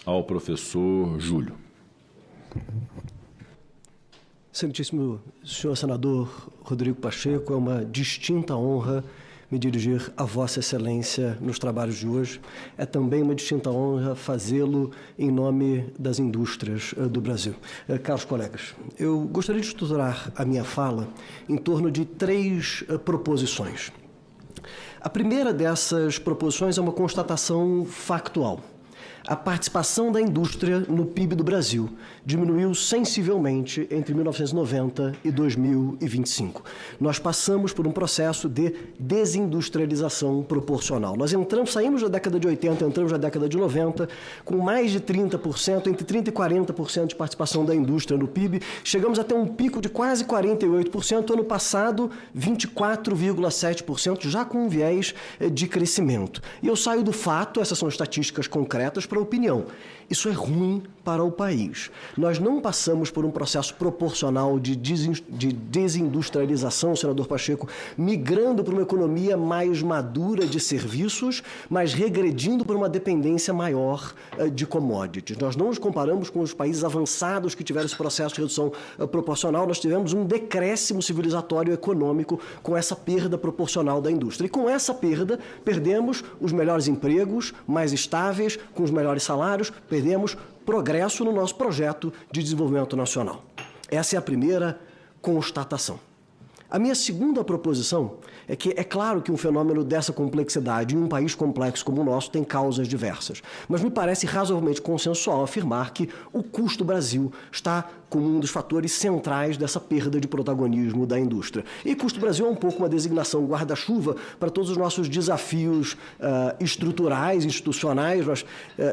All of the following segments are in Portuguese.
ao professor Júlio. Excelentíssimo senhor senador Rodrigo Pacheco, é uma distinta honra me dirigir a Vossa Excelência nos trabalhos de hoje. É também uma distinta honra fazê-lo em nome das indústrias do Brasil. Caros colegas, eu gostaria de estruturar a minha fala em torno de 3 proposições. A primeira dessas proposições é uma constatação factual. A participação da indústria no PIB do Brasil diminuiu sensivelmente entre 1990 e 2025. Nós passamos por um processo de desindustrialização proporcional. Nós saímos da década de 80, entramos na década de 90, com mais de 30%, entre 30% e 40% de participação da indústria no PIB. Chegamos até um pico de quase 48%, ano passado 24,7%, já com um viés de crescimento. E eu saio do fato, essas são estatísticas concretas, para a opinião. Isso é ruim para o país. Nós não passamos por um processo proporcional de desindustrialização, senador Pacheco, migrando para uma economia mais madura de serviços, mas regredindo para uma dependência maior de commodities. Nós não nos comparamos com os países avançados que tiveram esse processo de redução proporcional. Nós tivemos um decréscimo civilizatório econômico com essa perda proporcional da indústria. E com essa perda, perdemos os melhores empregos, mais estáveis, com os melhores salários, perdemos progresso no nosso projeto de desenvolvimento nacional. Essa é a primeira constatação. A minha segunda proposição é que é claro que um fenômeno dessa complexidade em um país complexo como o nosso tem causas diversas, mas me parece razoavelmente consensual afirmar que o custo Brasil está como um dos fatores centrais dessa perda de protagonismo da indústria. E custo Brasil é um pouco uma designação guarda-chuva para todos os nossos desafios estruturais, institucionais. Nós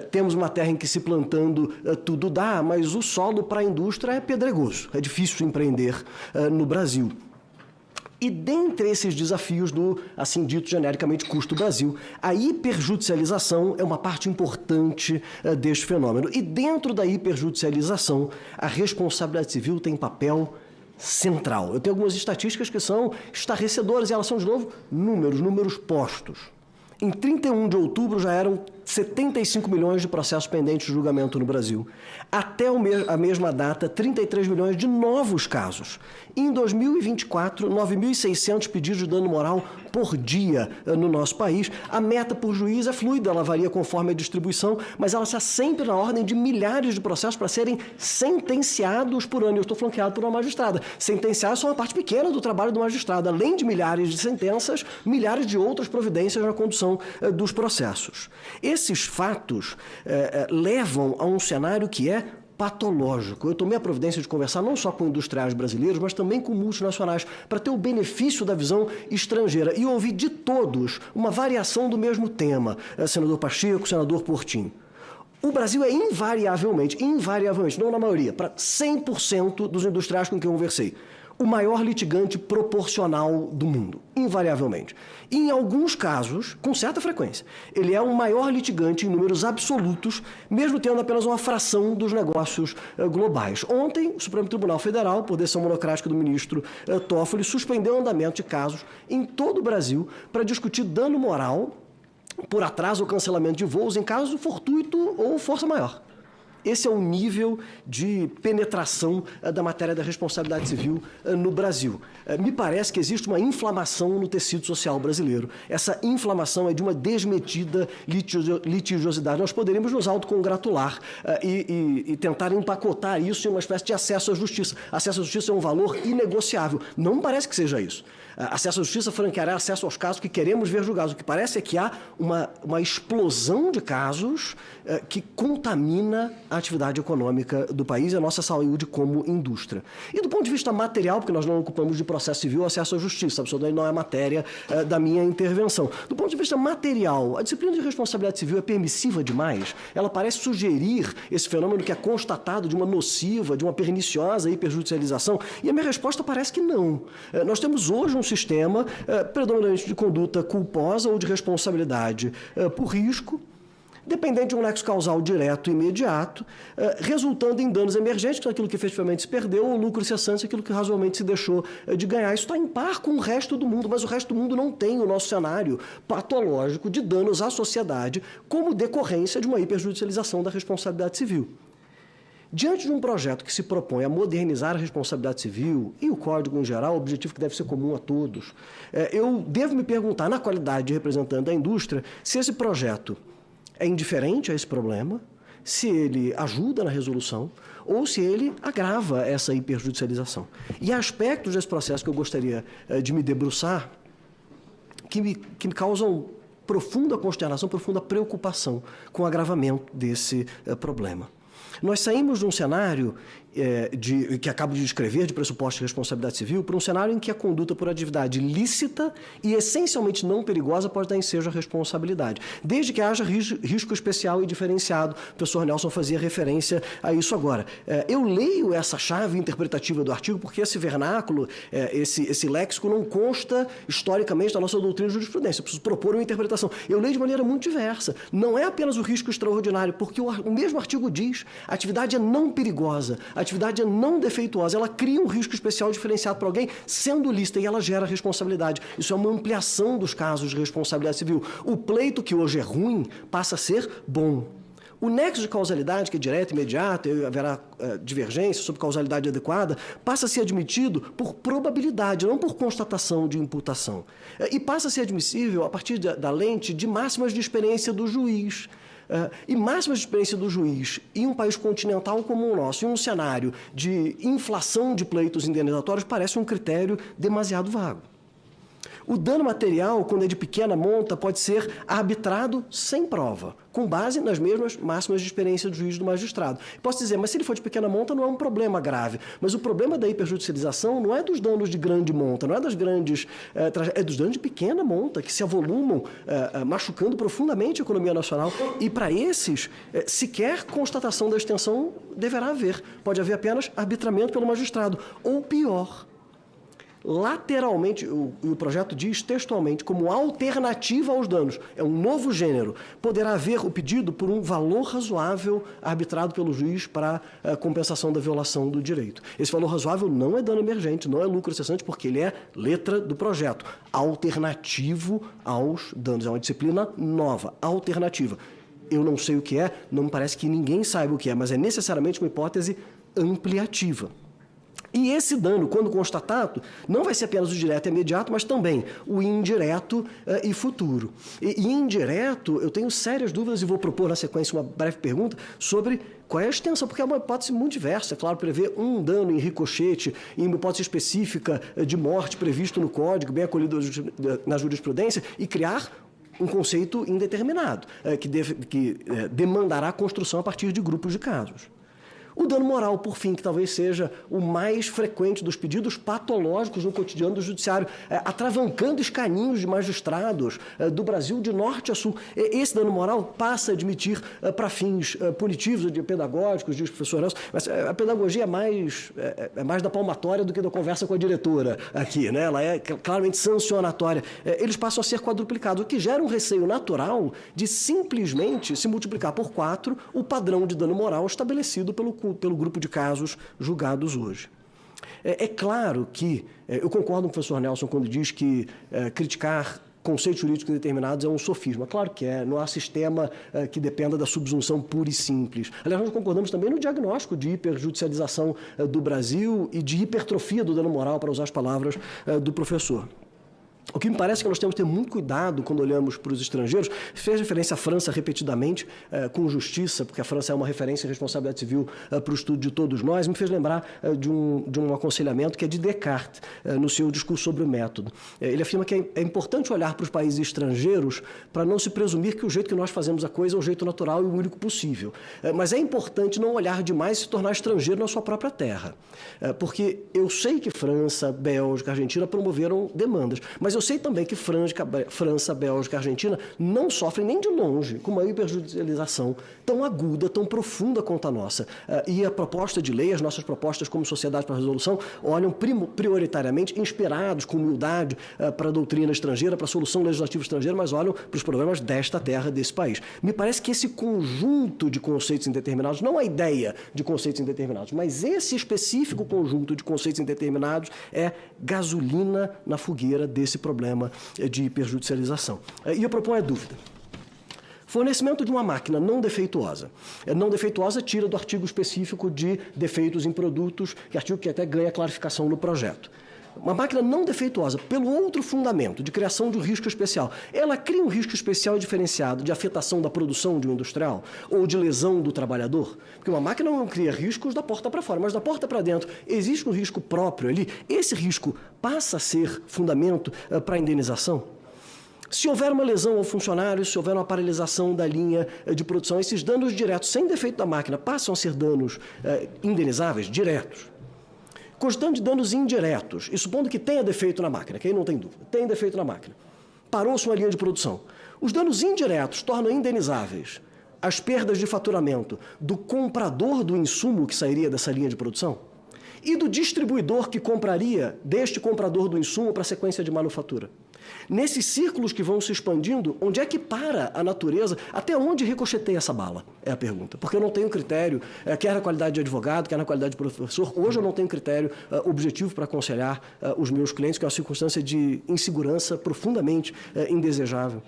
temos uma terra em que se plantando tudo dá, mas o solo para a indústria é pedregoso, é difícil empreender no Brasil. E dentre esses desafios do, assim dito genericamente, custo Brasil, a hiperjudicialização é uma parte importante deste fenômeno. E dentro da hiperjudicialização, a responsabilidade civil tem papel central. Eu tenho algumas estatísticas que são estarrecedoras e elas são, de novo, números postos. Em 31 de outubro já eram 75 milhões de processos pendentes de julgamento no Brasil. Até a mesma data, 33 milhões de novos casos. Em 2024, 9.600 pedidos de dano moral por dia no nosso país. A meta por juiz é fluida, ela varia conforme a distribuição, mas ela está sempre na ordem de milhares de processos para serem sentenciados por ano. Eu estou flanqueado por uma magistrada. Sentenciar é só uma parte pequena do trabalho do magistrado. Além de milhares de sentenças, milhares de outras providências na condução dos processos. Esses fatos levam a um cenário que é patológico. Eu tomei a providência de conversar não só com industriais brasileiros, mas também com multinacionais, para ter o benefício da visão estrangeira e ouvir de todos uma variação do mesmo tema. Senador Pacheco, senador Portinho. O Brasil é invariavelmente, não na maioria, para 100% dos industriais com quem eu conversei, o maior litigante proporcional do mundo, invariavelmente. E, em alguns casos, com certa frequência, ele é o maior litigante em números absolutos, mesmo tendo apenas uma fração dos negócios globais. Ontem, o Supremo Tribunal Federal, por decisão monocrática do ministro Toffoli, suspendeu o andamento de casos em todo o Brasil para discutir dano moral por atraso ou cancelamento de voos em caso fortuito ou força maior. Esse é o nível de penetração da matéria da responsabilidade civil no Brasil. Me parece que existe uma inflamação no tecido social brasileiro. Essa inflamação é de uma desmedida litigiosidade. Nós poderíamos nos autocongratular e tentar empacotar isso em uma espécie de acesso à justiça. Acesso à justiça é um valor inegociável. Não me parece que seja isso. Acesso à justiça franqueará acesso aos casos que queremos ver julgados. O que parece é que há uma explosão de casos que contamina a atividade econômica do país e a nossa saúde como indústria. E do ponto de vista material, porque nós não ocupamos de processo civil, acesso à justiça, absolutamente não é matéria da minha intervenção. Do ponto de vista material, a disciplina de responsabilidade civil é permissiva demais? Ela parece sugerir esse fenômeno que é constatado de uma nociva, de uma perniciosa hiperjudicialização? E a minha resposta parece que não. Nós temos hoje um sistema predominante de conduta culposa ou de responsabilidade por risco, dependente de um nexo causal direto e imediato, resultando em danos emergentes, que é aquilo que efetivamente se perdeu, ou lucro cessante, aquilo que razoavelmente se deixou de ganhar. Isso está em par com o resto do mundo, mas o resto do mundo não tem o nosso cenário patológico de danos à sociedade como decorrência de uma hiperjudicialização da responsabilidade civil. Diante de um projeto que se propõe a modernizar a responsabilidade civil e o Código em geral, o objetivo que deve ser comum a todos, eu devo me perguntar, na qualidade de representante da indústria, se esse projeto é indiferente a esse problema, se ele ajuda na resolução ou se ele agrava essa hiperjudicialização. E há aspectos desse processo que eu gostaria de me debruçar que me causam profunda consternação, profunda preocupação com o agravamento desse problema. Nós saímos de um cenário que acabo de descrever, de pressuposto de responsabilidade civil, para um cenário em que a conduta por atividade lícita e essencialmente não perigosa pode dar ensejo à responsabilidade, desde que haja risco especial e diferenciado. O professor Nelson fazia referência a isso agora. Eu leio essa chave interpretativa do artigo porque esse vernáculo, esse léxico não consta historicamente da nossa doutrina de jurisprudência. Eu preciso propor uma interpretação. Eu leio de maneira muito diversa. Não é apenas o risco extraordinário, porque o mesmo artigo diz: a atividade é não perigosa, a atividade é não defeituosa, ela cria um risco especial diferenciado para alguém, sendo lícita, e ela gera responsabilidade. Isso é uma ampliação dos casos de responsabilidade civil. O pleito, que hoje é ruim, passa a ser bom. O nexo de causalidade, que é direto e imediato, e haverá divergência sobre causalidade adequada, passa a ser admitido por probabilidade, não por constatação de imputação. E passa a ser admissível a partir da lente de máximas de experiência do juiz. E máximas de experiência do juiz em um país continental como o nosso, em um cenário de inflação de pleitos indenizatórios, parece um critério demasiado vago. O dano material, quando é de pequena monta, pode ser arbitrado sem prova, com base nas mesmas máximas de experiência do juiz e do magistrado. Posso dizer, mas se ele for de pequena monta, não é um problema grave. Mas o problema da hiperjudicialização não é dos danos de grande monta, não é das grandes é dos danos de pequena monta, que se avolumam, machucando profundamente a economia nacional. E para esses, sequer constatação da extensão deverá haver. Pode haver apenas arbitramento pelo magistrado. Ou pior, lateralmente, o projeto diz textualmente, como alternativa aos danos, é um novo gênero, poderá haver o pedido por um valor razoável arbitrado pelo juiz para a compensação da violação do direito. Esse valor razoável não é dano emergente, não é lucro cessante, porque ele é letra do projeto, alternativo aos danos. É uma disciplina nova, alternativa. Eu não sei o que é, não me parece que ninguém saiba o que é, mas é necessariamente uma hipótese ampliativa. E esse dano, quando constatado, não vai ser apenas o direto e imediato, mas também o indireto e futuro. E indireto, eu tenho sérias dúvidas, e vou propor na sequência uma breve pergunta sobre qual é a extensão, porque é uma hipótese muito diversa. É claro, prever um dano em ricochete, em uma hipótese específica de morte previsto no Código, bem acolhido na jurisprudência, e criar um conceito indeterminado, que demandará a construção a partir de grupos de casos. O dano moral, por fim, que talvez seja o mais frequente dos pedidos patológicos no cotidiano do judiciário, atravancando os caminhos de magistrados do Brasil de norte a sul. Esse dano moral passa a admitir para fins punitivos, pedagógicos, diz o professor Nelson, mas a pedagogia é mais da palmatória do que da conversa com a diretora aqui, né? Ela é claramente sancionatória. Eles passam a ser quadruplicados, o que gera um receio natural de simplesmente se multiplicar por 4 o padrão de dano moral estabelecido pelo grupo de casos julgados hoje. É claro que eu concordo com o professor Nelson quando diz que criticar conceitos jurídicos determinados é um sofisma. Claro que é, não há sistema que dependa da subsunção pura e simples. Aliás, nós concordamos também no diagnóstico de hiperjudicialização do Brasil e de hipertrofia do dano moral, para usar as palavras do professor. O que me parece que nós temos que ter muito cuidado quando olhamos para os estrangeiros. Fez referência à França repetidamente, com justiça, porque a França é uma referência em responsabilidade civil para o estudo de todos nós. Me fez lembrar de um aconselhamento que é de Descartes, no seu discurso sobre o método. Ele afirma que é importante olhar para os países estrangeiros para não se presumir que o jeito que nós fazemos a coisa é o jeito natural e o único possível. Mas é importante não olhar demais e se tornar estrangeiro na sua própria terra. Porque eu sei que França, Bélgica, Argentina promoveram demandas, mas eu sei também que França, Bélgica, Argentina não sofrem nem de longe com uma hiperjudicialização tão aguda, tão profunda quanto a nossa. E a proposta de lei, as nossas propostas como Sociedade para a Resolução, olham prioritariamente, inspirados com humildade para a doutrina estrangeira, para a solução legislativa estrangeira, mas olham para os problemas desta terra, desse país. Me parece que esse conjunto de conceitos indeterminados, não a ideia de conceitos indeterminados, mas esse específico conjunto de conceitos indeterminados é gasolina na fogueira desse problema de hiperjudicialização. E eu proponho a dúvida. Fornecimento de uma máquina não defeituosa. Não defeituosa tira do artigo específico de defeitos em produtos, que é artigo que até ganha clarificação no projeto. Uma máquina não defeituosa, pelo outro fundamento de criação de um risco especial, ela cria um risco especial diferenciado de afetação da produção de um industrial ou de lesão do trabalhador? Porque uma máquina não cria riscos da porta para fora, mas da porta para dentro existe um risco próprio ali. Esse risco passa a ser fundamento para a indenização? Se houver uma lesão ao funcionário, se houver uma paralisação da linha de produção, esses danos diretos, sem defeito da máquina, passam a ser danos indenizáveis, diretos. Constando de danos indiretos, e supondo que tenha defeito na máquina, que aí não tem dúvida, tem defeito na máquina, parou-se uma linha de produção. Os danos indiretos tornam indenizáveis as perdas de faturamento do comprador do insumo que sairia dessa linha de produção e do distribuidor que compraria deste comprador do insumo para a sequência de manufatura. Nesses círculos que vão se expandindo, onde é que para a natureza? Até onde ricocheteia essa bala? É a pergunta. Porque eu não tenho critério, quer na qualidade de advogado, quer na qualidade de professor. Hoje eu não tenho critério objetivo para aconselhar os meus clientes, que é uma circunstância de insegurança profundamente indesejável.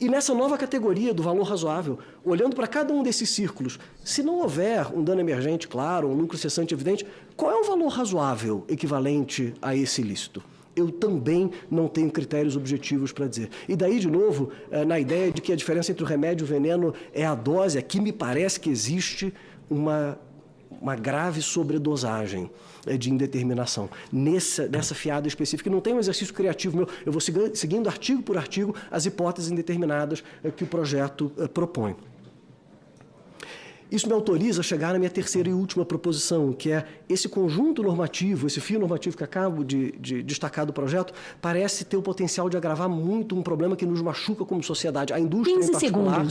E nessa nova categoria do valor razoável, olhando para cada um desses círculos, se não houver um dano emergente claro, um lucro cessante evidente, qual é o valor razoável equivalente a esse ilícito? Eu também não tenho critérios objetivos para dizer. E daí, de novo, na ideia de que a diferença entre o remédio e o veneno é a dose, aqui me parece que existe uma grave sobredosagem de indeterminação nessa fiada específica. E não tem um exercício criativo meu, eu vou seguindo artigo por artigo as hipóteses indeterminadas que o projeto propõe. Isso me autoriza a chegar na minha terceira e última proposição, que é esse conjunto normativo, esse fio normativo que acabo de destacar do projeto, parece ter o potencial de agravar muito um problema que nos machuca como sociedade, a indústria em particular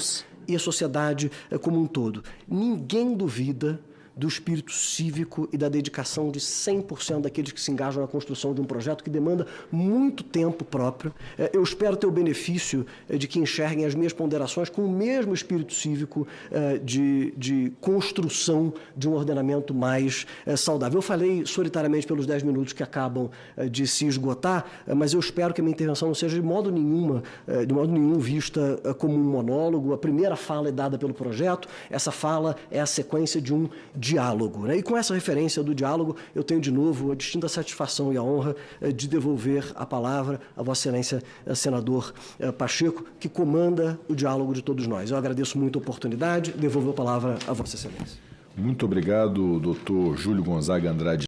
e a sociedade como um todo. Ninguém duvida do espírito cívico e da dedicação de 100% daqueles que se engajam na construção de um projeto que demanda muito tempo próprio. Eu espero ter o benefício de que enxerguem as minhas ponderações com o mesmo espírito cívico de construção de um ordenamento mais saudável. Eu falei solitariamente pelos 10 minutos que acabam de se esgotar, mas eu espero que a minha intervenção não seja de modo nenhum vista como um monólogo. A primeira fala é dada pelo projeto, essa fala é a sequência de um diálogo, né? E com essa referência do diálogo, eu tenho de novo a distinta satisfação e a honra de devolver a palavra a Vossa Excelência, senador Pacheco, que comanda o diálogo de todos nós. Eu agradeço muito a oportunidade, devolvo a palavra a Vossa Excelência. Muito obrigado, doutor Júlio Gonzaga Andrade.